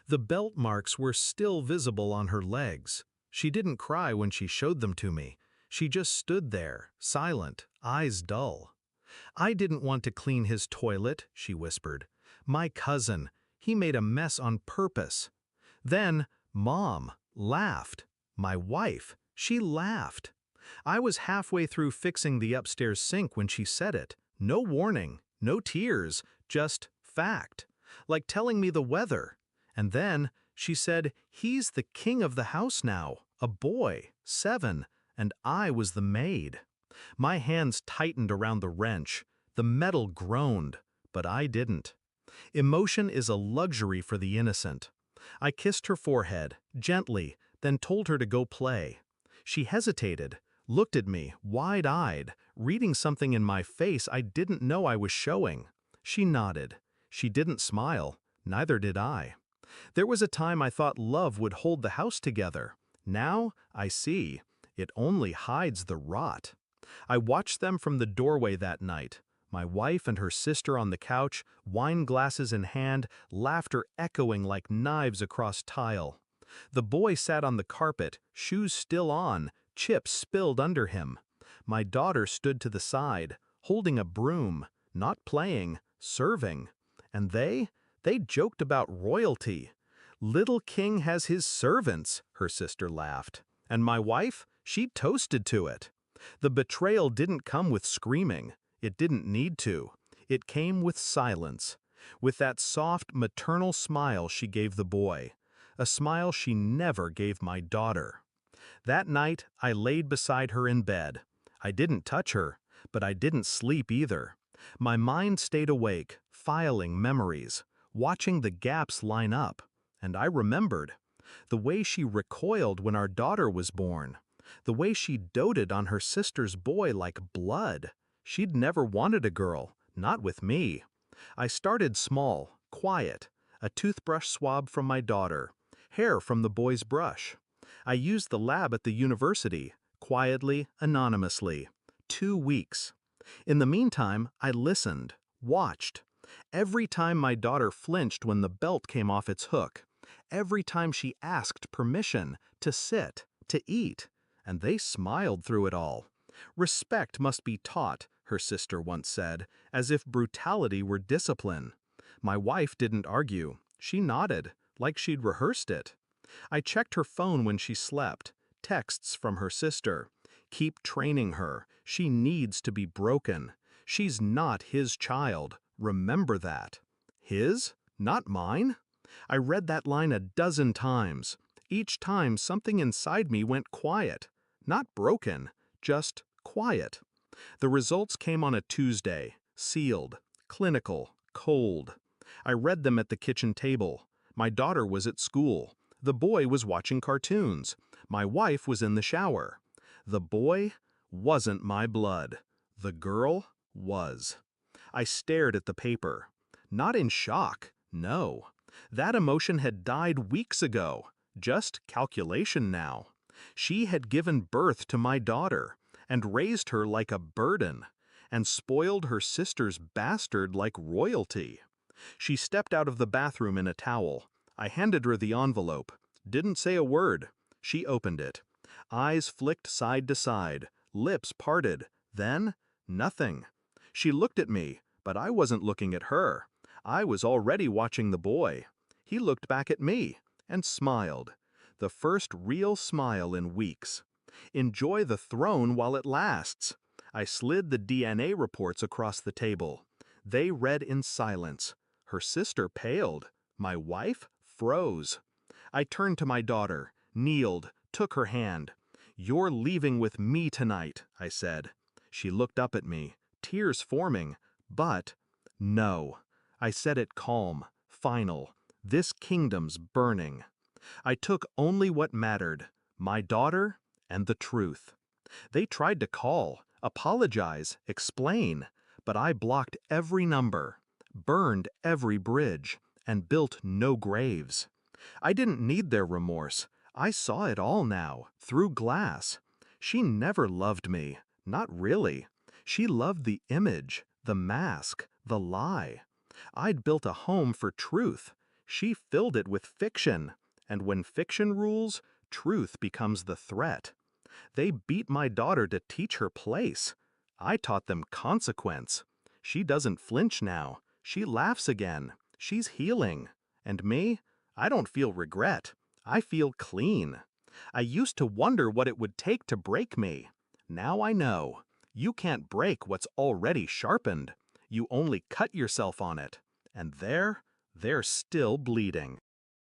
The belt marks were still visible on her legs. She didn't cry when she showed them to me. She just stood there, silent, eyes dull. "I didn't want to clean his toilet," she whispered. "My cousin, he made a mess on purpose." Then, Mom laughed. My wife, she laughed. I was halfway through fixing the upstairs sink when she said it. No warning, no tears, just fact. Like telling me the weather. And then, she said, he's the king of the house now, a boy, 7, and I was the maid. My hands tightened around the wrench. The metal groaned, but I didn't. Emotion is a luxury for the innocent. I kissed her forehead, gently, then told her to go play. She hesitated, looked at me, wide-eyed, reading something in my face I didn't know I was showing. She nodded. She didn't smile, neither did I. There was a time I thought love would hold the house together. Now, I see, it only hides the rot. I watched them from the doorway that night. My wife and her sister on the couch, wine glasses in hand, laughter echoing like knives across tile. The boy sat on the carpet, shoes still on, chips spilled under him. My daughter stood to the side, holding a broom, not playing, serving. And they joked about royalty. "Little king has his servants," her sister laughed. And my wife, she toasted to it. The betrayal didn't come with screaming. It didn't need to. It came with silence. With that soft, maternal smile she gave the boy. A smile she never gave my daughter. That night, I laid beside her in bed. I didn't touch her, but I didn't sleep either. My mind stayed awake, filing memories, watching the gaps line up. And I remembered. The way she recoiled when our daughter was born. The way she doted on her sister's boy like blood. She'd never wanted a girl, not with me. I started small, quiet. A toothbrush swab from my daughter. Hair from the boy's brush. I used the lab at the university, quietly, anonymously. 2 weeks. In the meantime, I listened, watched. Every time my daughter flinched when the belt came off its hook. Every time she asked permission to sit, to eat. And they smiled through it all. "Respect must be taught," her sister once said, as if brutality were discipline. My wife didn't argue. She nodded, like she'd rehearsed it. I checked her phone when she slept. Texts from her sister. "Keep training her. She needs to be broken. She's not his child. Remember that." His? Not mine? I read that line a dozen times. Each time something inside me went quiet. Not broken, just quiet. The results came on a Tuesday, sealed, clinical, cold. I read them at the kitchen table. My daughter was at school. The boy was watching cartoons. My wife was in the shower. The boy wasn't my blood. The girl was. I stared at the paper. Not in shock, no. That emotion had died weeks ago. Just calculation now. She had given birth to my daughter, and raised her like a burden, and spoiled her sister's bastard like royalty. She stepped out of the bathroom in a towel. I handed her the envelope. Didn't say a word. She opened it. Eyes flicked side to side, lips parted. Then, nothing. She looked at me, but I wasn't looking at her. I was already watching the boy. He looked back at me, and smiled. The first real smile in weeks. Enjoy the throne while it lasts. I slid the DNA reports across the table. They read in silence. Her sister paled. My wife froze. I turned to my daughter, kneeled, took her hand. "You're leaving with me tonight," I said. She looked up at me, tears forming, but no. I said it calm, final. This kingdom's burning. I took only what mattered, my daughter and the truth. They tried to call, apologize, explain, but I blocked every number, burned every bridge, and built no graves. I didn't need their remorse. I saw it all now, through glass. She never loved me, not really. She loved the image, the mask, the lie. I'd built a home for truth. She filled it with fiction, and when fiction rules, truth becomes the threat. They beat my daughter to teach her place. I taught them consequence. She doesn't flinch now. She laughs again. She's healing. And me? I don't feel regret. I feel clean. I used to wonder what it would take to break me. Now I know. You can't break what's already sharpened. You only cut yourself on it. And they're still bleeding.